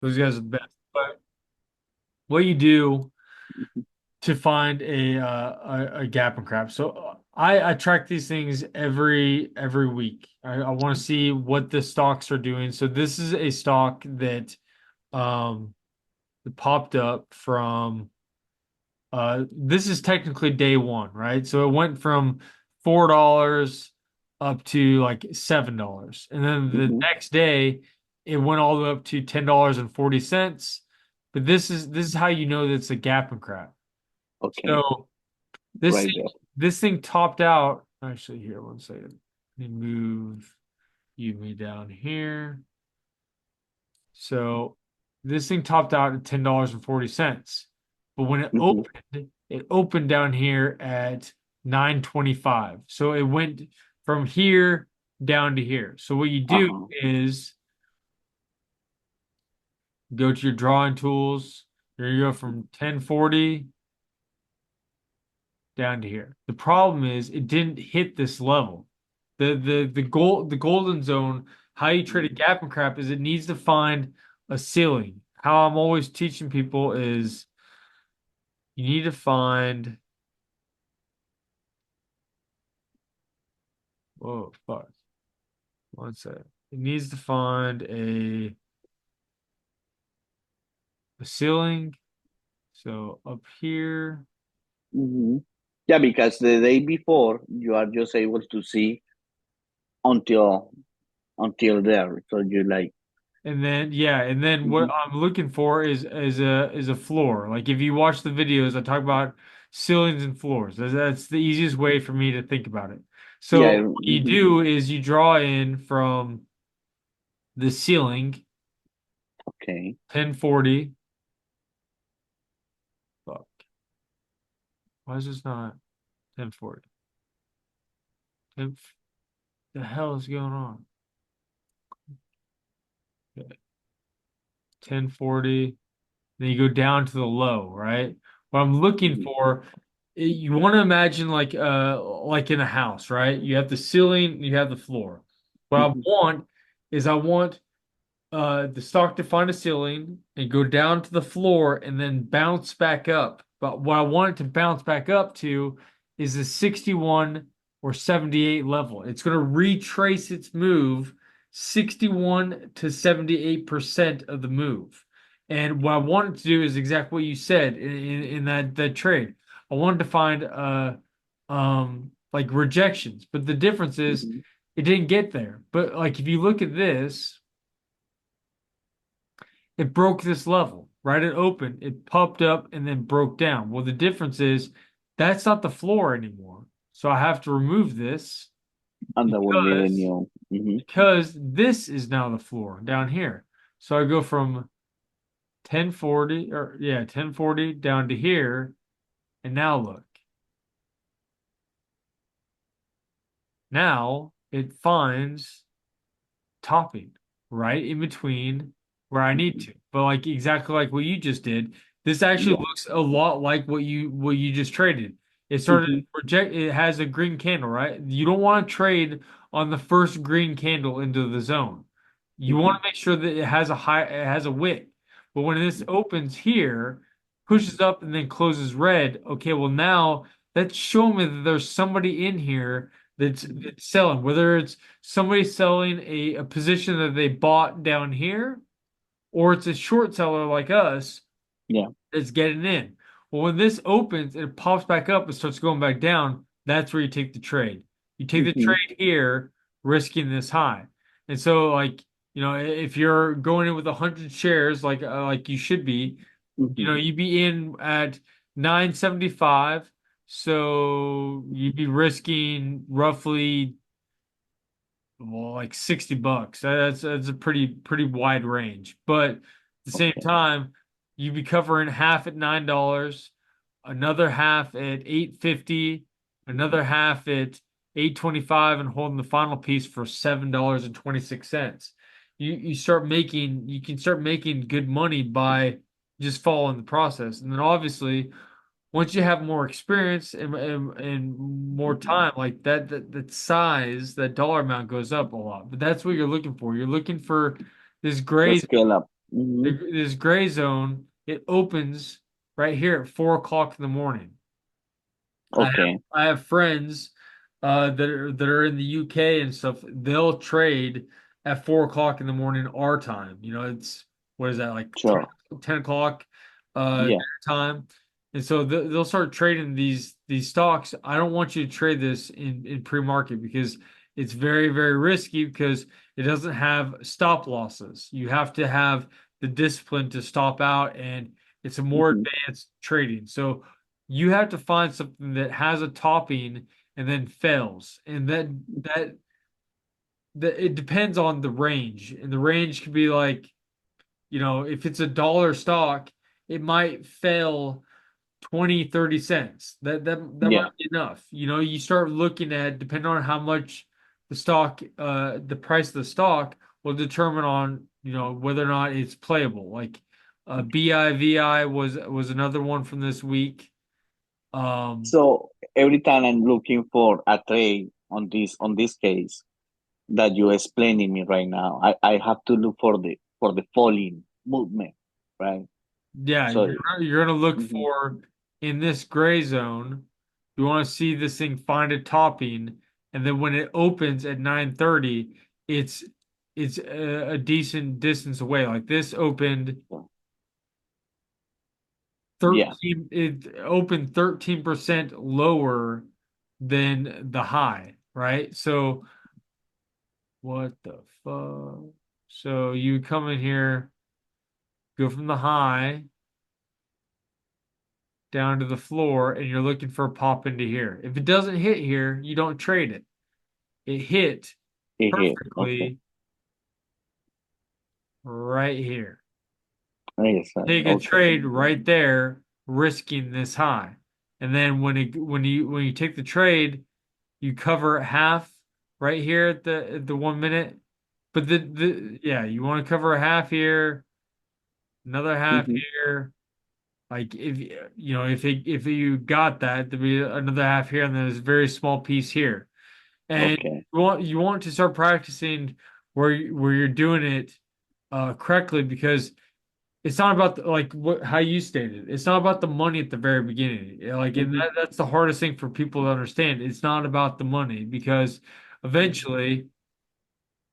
Those guys are the best. But what you do to find a gap and crap. So I track these things every week. I want to see what the stocks are doing. So this is a stock that um popped up from this is technically day one, right? So it went from $4 up to like $7. And then the Hmm. next day it went all the way up to $10.40. But this is how you know that it's a gap and crap. Okay, So this right thing, there. this thing topped out. Actually, here, one second. Let me move me down here. So this thing topped out at $10.40. But when Hmm. it opened down here at 9.25. So it went from here down to here. So what you do Uh-huh. is go to your drawing tools. There you go from 10.40 down to here. The problem is it didn't hit this level. The golden zone, how you trade a gap and crap is it needs to find a ceiling. How I'm always teaching people is you need to find whoa fuck. One sec. It needs to find a ceiling. So up here. Hmm. Yeah, because the day before you are just able to see until there. So you like. And then yeah, and then what Hmm. I'm looking for is a floor. Like if you watch the videos, I talk about ceilings and floors. That's the easiest way for me to think about it. So Yeah. what you Hmm. do is you draw in from the ceiling, Okay. 1040. Fuck. Why is this not 1040? 10, the hell is going on? Okay, 1040. Then you go down to the low, right? What I'm looking Hmm. for, you want to imagine like in a house, right? You have the ceiling, you have the floor. What I Hmm. want is I want the stock to find a ceiling and go down to the floor and then bounce back up. But what I want it to bounce back up to is the 61 or 78 level. It's going to retrace its move 61 to 78% of the move. And what I wanted to do is exactly what you said in that trade. I wanted to find like rejections, but the difference is Hmm. it didn't get there. But like if you look at this, it broke this level, right? It opened, it popped up, and then broke down. Well, the difference is that's not the floor anymore. So I have to remove this And that will be the because new. Hmm. this is now the floor down here. So I go from 1040 or yeah, 1040 down to here, and now look. Now it finds topping right in between where I need Hmm. to. But like exactly like what you just did, this actually Yeah. looks a lot like what you just traded. It started Hmm. project it has a green candle, right? You don't want to trade on the first green candle into the zone. You Hmm. want to make sure that it has a wick. But when this opens here, pushes up and then closes red, okay, well now that's showing me that there's somebody in here that's selling, whether it's somebody selling a position that they bought down here, or it's a short seller like us Yeah. that's getting in. Well, when this opens and it pops back up and starts going back down, that's where you take the trade. You take the Hmm. trade here, risking this high. And so, like, if you're going in with 100 shares, like you should be, Hmm. you'd be in at 975. So you'd be risking roughly well, like $60. That's a pretty wide range. But at the same Okay. time, you'd be covering half at $9, another half at 8.50, another half at 8.25, and holding the final piece for $7.26. You can start making good money by just following the process. And then obviously once you have more experience and more Hmm. time, like that size, that dollar amount goes up a lot. But that's what you're looking for. You're looking for this The gray, scale up. Hmm. This gray zone, it opens right here at 4 o'clock in the morning. Okay. I have friends that are in the UK and stuff. They'll trade at 4 o'clock in the morning our time. You know, it's what is that like Sure. 10 o'clock Yeah. their time. And so they'll start trading these stocks. I don't want you to trade this in pre-market because it's very, very risky because it doesn't have stop losses. You have to have the discipline to stop out and it's a more Hmm. advanced trading. So you have to find something that has a topping and then fails. And that it depends on the range. And the range could be like, you know, if it's a dollar stock, it might fail 20, 30 cents. That Yeah. might be enough. You know, you start looking at depending on how much the stock the price of the stock will determine on, you know, whether or not it's playable. Like BIVI was another one from this week. Um So every time I'm looking for a trade on this case that you're explaining me right now, I have to look for the falling movement, right? Yeah, So you're gonna look hmm for in this gray zone. You want to see this thing find a topping, and then when it opens at 9:30, it's it's a decent distance away. Like this opened yeah. 13. It opened 13% lower than the high, right? So what the fuck? So you come in here, go from the high down to the floor and you're looking for a pop into here. If it doesn't hit here, you don't trade it. It hit It hit. Okay. perfectly right here. Yes, Take a okay. trade right there, risking this high. And then when you take the trade, you cover half right here at the 1 minute. But the yeah, you want to cover a half here, another half Hmm. here. Like if you know if you got that, there'd be another half here, and then there's a very small piece here. And Okay. you want to start practicing where you're doing it correctly because it's not about like what how you stated. It's not about the money at the very beginning. Like and Hmm. that's the hardest thing for people to understand. It's not about the money because eventually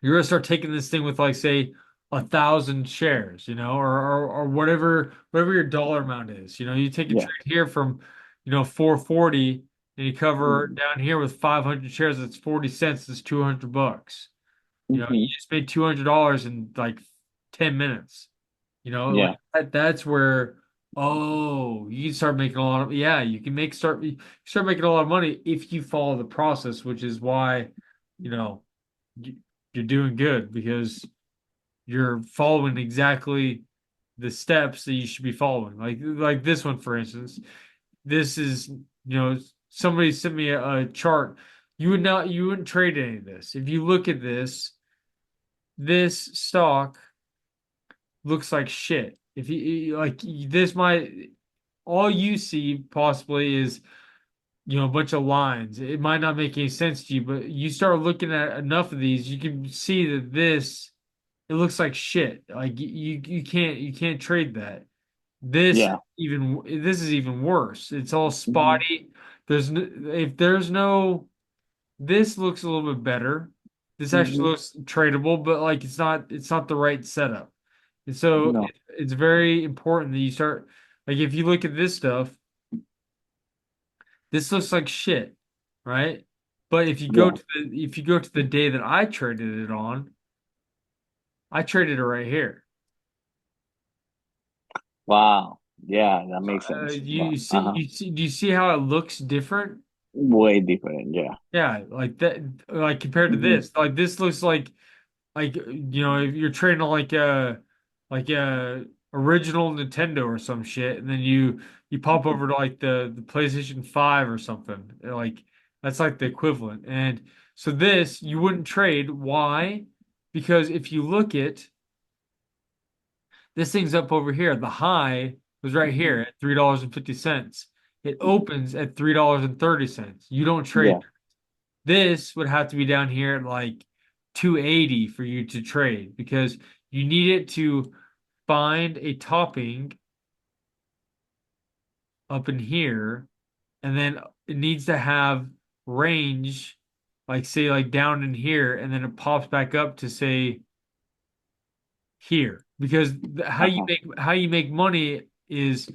you're gonna start taking this thing with like say 1,000 shares, you know, or whatever your dollar amount is. You know, you take a Yeah. trade here from 440 and you cover Hmm. down here with 500 shares. That's 40 cents. That's $200. You know, Hmm. you just made $200 in like 10 minutes. You know, like Yeah. that's where you can start making a lot of yeah, you start making a lot of money if you follow the process, which is why, you know, you, you're doing good because you're following exactly the steps that you should be following. Like this one, for instance, this is somebody sent me a chart. You wouldn't trade any of this. If you look at this stock looks like shit. If like this might all you see possibly is a bunch of lines. It might not make any sense to you, but you start looking at enough of these, you can see that this it looks like shit. Like you can't trade that. Yeah. This is even worse. It's all Hmm. spotty. There's no, if there's no this looks a little bit better. This actually Hmm. looks tradable, but like it's not the right setup. And so No. it's very important that you start like if you look at this stuff, this looks like shit, right? But Yeah. if you go to the day that I traded it on, I traded it right here. Wow. Yeah, that makes sense. Wow. Uh-huh. Do you see how it looks different? Way different. Yeah. Yeah, like that, like compared to Hmm. this, like this looks like if you're trading on like a original Nintendo or some shit, and then you pop over to like the PlayStation 5 or something. Like that's like the equivalent. And so this you wouldn't trade. Why? Because if you look at this thing's up over here, the high was right Hmm. here at $3.50. It opens at $3.30. You don't trade. Yeah. This would have to be down here at like 280 for you to trade because you need it to. find a topping up in here, and then it needs to have range, like say like down in here, and then it pops back up to say here. Because Uh-huh. how you make money is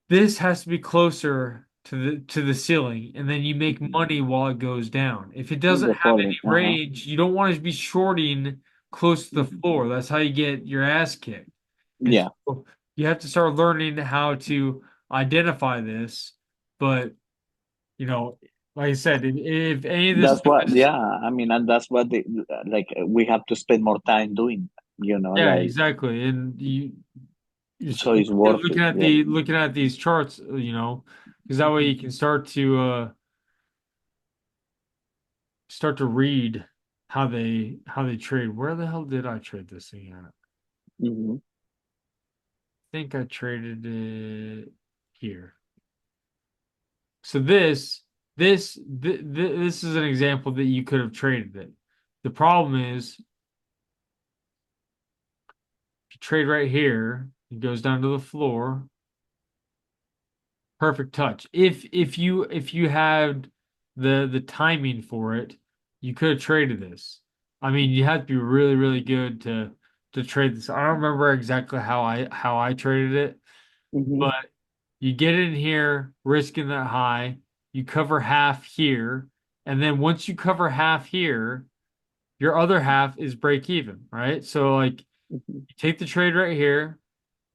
this has to be closer to the ceiling, and then you make Mhm. money while it goes down. If it doesn't The have any falling. Uh-huh. range, you don't want to be shorting close to the Mhm. floor. That's how you get your ass kicked. And Yeah. so you have to start learning how to identify this. But, you know, like I said, if any of this That's stuff what, is, yeah. I mean, and that's what like we have to spend more time doing, yeah, like, exactly. And you're so it's worth looking it. at Yeah. these charts, because that way Hmm. you can start to read how they trade. Where the hell did I trade this thing at? I Hmm. think I traded it here. So this is an example that you could have traded it. The problem is if you trade right here, it goes down to the floor. Perfect touch. If you had the timing for it, you could have traded this. I mean, you have to be really, really good to trade this. I don't remember exactly how I traded it, Hmm. but you get in here, risking that high, you cover half here, and then once you cover half here, your other half is break even, right? So like Hmm. you take the trade right here,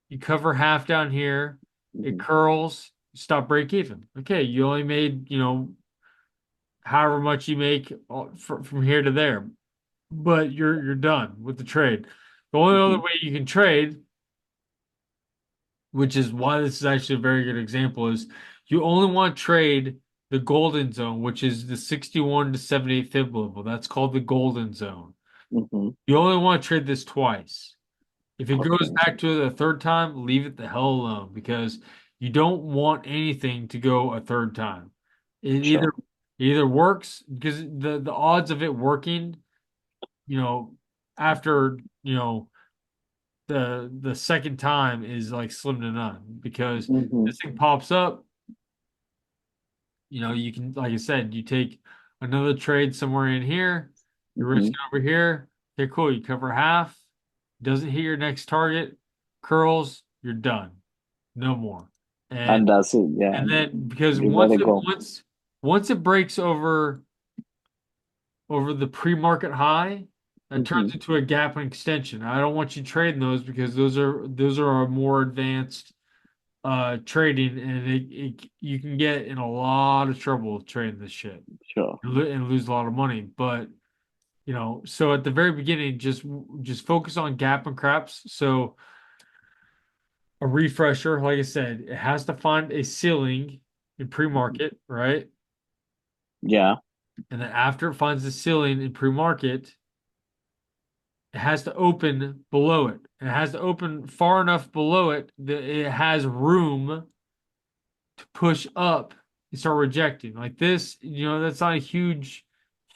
you cover half down here, it Hmm. curls, stop break even. Okay, you only made, however much you make from here to there, but you're done with the trade. The only other Hmm. way you can trade, which is why this is actually a very good example, is you only want to trade the golden zone, which is the 61 to 78 fib level. That's called the golden zone. Hmm. You only want to trade this twice. If it goes Okay. back to it a third time, leave it the hell alone because you don't want anything to go a third time. It Sure. either works because the odds of it working, you know, after, the second time is like slim to none because Hmm. this thing pops up, you can, like I said, you take another trade somewhere in here, you're Hmm. risking over here. Okay, cool. You cover half, doesn't hit your next target, curls, you're done. No more. And And that's it. Yeah. and then because You let it go. once it breaks over the pre-market high, that turns Hmm. into a gap and extension. I don't want you trading those because those are a more advanced trading and you can get in a lot of trouble trading this shit Sure. and lose a lot of money. But so at the very beginning, just focus on gap and craps. So a refresher, like I said, it has to find a ceiling in Mhm. pre-market, right? Yeah. And then after it finds the ceiling in pre-market, it has to open below it. And it has to open far enough below it that it has room to push up and start rejecting. Like this, that's not a huge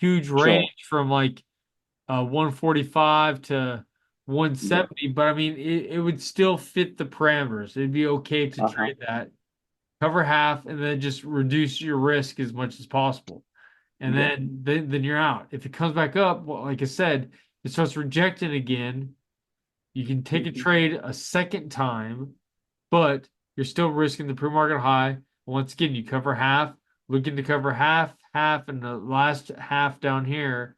Sure. range from like 145 to Yeah. 170, but I mean it would still fit the parameters. It'd be okay to Uh-huh. trade that, cover half, and then just reduce your risk as much as possible. And Yeah. then you're out. If it comes back up, well, like I said, it starts rejecting again. You can take a Hmm. trade a second time, but you're still risking the pre-market high. Once again, you cover half, looking to cover half, and the last half down here,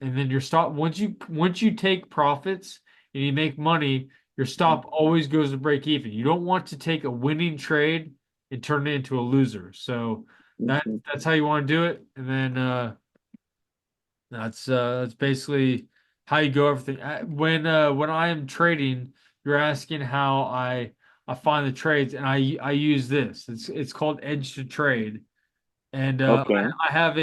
and then your stop. Once you take profits and you make money, your stop always goes to break even. You don't want to take a winning trade and turn it into a loser. So Hmm. that's how you want to do it, and then that's basically how you go everything. When I am trading, you're asking how I find the trades, and I use this. It's called Edge to Trade, and Okay. I have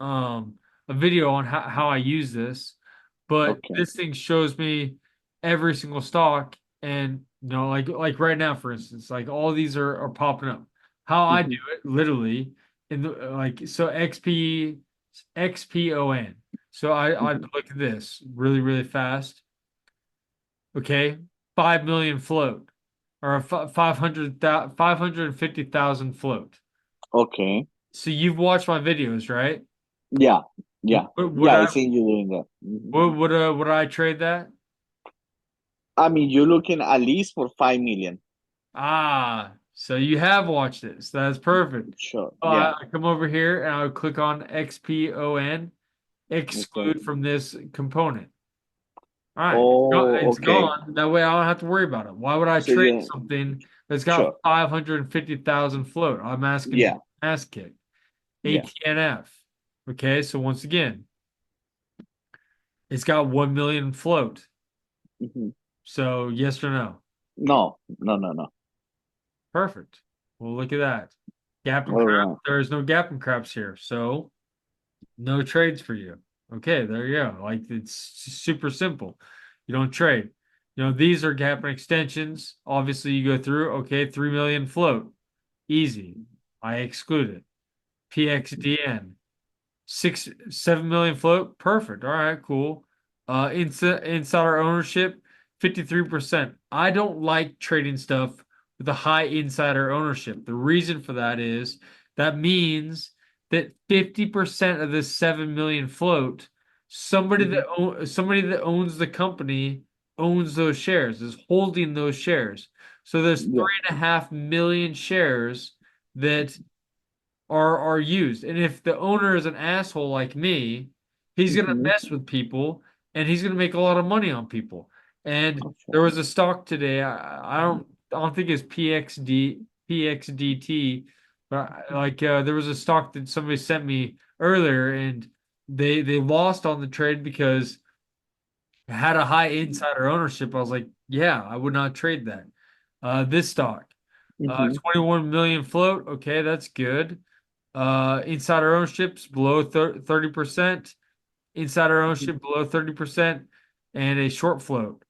um a video on how I use this, but Okay. this thing shows me every single stock, and like right now, for instance, like all these are popping up. How I do Hmm. it, literally, in the like so XPON. So I Mhm. look at this really, really fast. Okay. 5 million float or a 500,000, 550,000 float. Okay. So you've watched my videos, right? Yeah. Yeah. Would Yeah. I I see you doing that. would I trade that? I mean, you're looking at least for 5 million. Ah, so you have watched it. So that's perfect. Sure. Oh, Yeah. I come over here and I would click on XPON, Okay. exclude from this component. All right, Oh, it's okay. gone. That way I don't have to worry about it. Why would I So trade you, something that's got sure. 550,000 float? I'm asking to Yeah. get my ass kicked. Yeah. ATNF. Okay, so once again, it's got 1 million float. Hmm. So yes or no? No, no, no, no. Perfect. Well, look at that. Gap and All crap. right. There is no gap and craps here. So no trades for you. Okay, there you go. Like it's super simple. You don't trade. These are gap and extensions. Obviously, you go through, okay, 3 million float. Easy. I exclude it. PXDN. 7 million float. Perfect. All right, cool. Insider ownership, 53%. I don't like trading stuff with a high insider ownership. The reason for that is that means that 50% of this 7 million float, Hmm. somebody that owns the company owns those shares, is holding those shares. So there's Yeah. 3.5 million shares that are used. And if the owner is an asshole like me, he's gonna Hmm. mess with people and he's gonna make a lot of money on people. And Okay. there was a stock today. I don't think it's PXDT, but there was a stock that somebody sent me earlier, and they lost on the trade because it had a high insider ownership. I was like, yeah, I would not trade that. This stock, Hmm. 21 million float. Okay, that's good. Insider ownership's below 30%. Insider ownership below 30%, and a short float.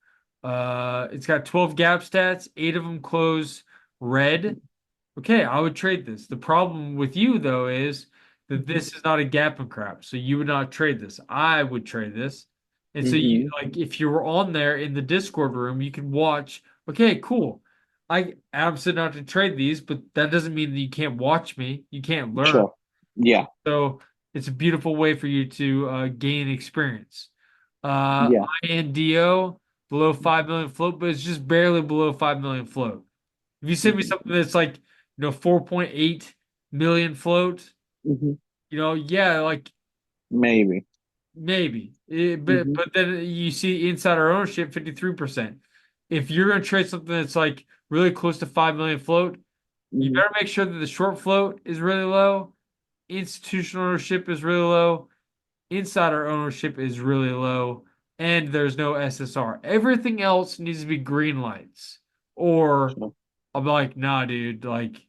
It's got 12 gap stats, eight of them close red. Okay, I would trade this. The problem with you though is that Hmm. this is not a gap and crap, so you would not trade this. I would trade this. And so you Hmm. like if you were on there in the Discord room, you can watch, okay, cool. I'm sitting out to trade these, but that doesn't mean that you can't watch me. You can't learn. Sure. Yeah. So it's a beautiful way for you to gain experience. Yeah. INDO below 5 million float, but it's just barely below 5 million float. If you send me Hmm. something that's like, 4.8 million float, Hmm. yeah, like Maybe. maybe. But Hmm. but then you see insider ownership 53%. If you're gonna trade something that's like really close to 5 million float, you Hmm. better make sure that the short float is really low, institutional ownership is really low, insider ownership is really low, and there's no SSR. Everything else needs to be green lights. Or Sure. I'll be like, nah, dude, like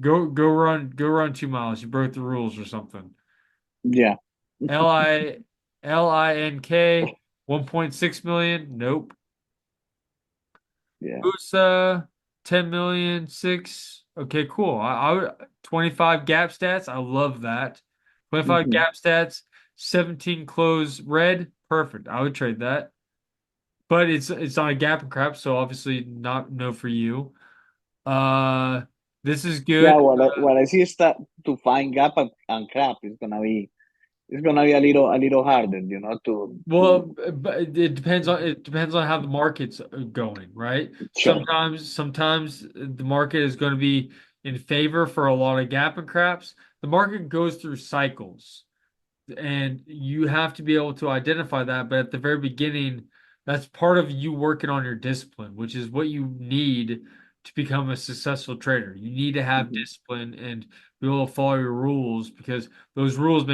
go run 2 miles. You broke the rules or something. Yeah. LINK 1.6 million. Nope. Yeah. USA 10 million, six. Okay, cool. I would 25 gap stats. I love that. 25 Hmm. gap stats, 17 close red. Perfect. I would trade that. But it's on a gap and crap, so obviously not no for you. Uh this is Yeah. good. What I see is that to find gap and crap is gonna be, it's gonna be a little harder, Well, to but it depends on how the market's going, right? sure. Sometimes the market is going to be in favor for a lot of gap and craps. The market goes through cycles, and you have to be able to identify that. But at the very beginning, that's part of you working on your discipline, which is what you need to become a successful trader. You need to have Hmm. discipline and be able to follow your rules because those rules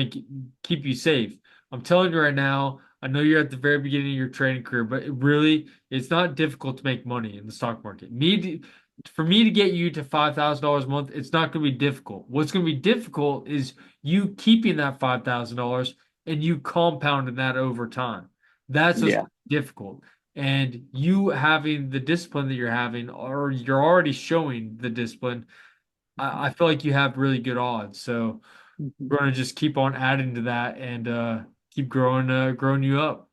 keep you safe. I'm telling you right now, I know you're at the very beginning of your trading career, but it's not difficult to make money in the stock market. For me to get you to $5,000 a month, it's not going to be difficult. What's going to be difficult is you keeping that $5,000 and you compounding that over time. That's what's Yeah. difficult. And you having the discipline that you're having, or you're already showing the discipline, I feel like you have really good odds. So Hmm. we're going to just keep on adding to that and keep growing you up.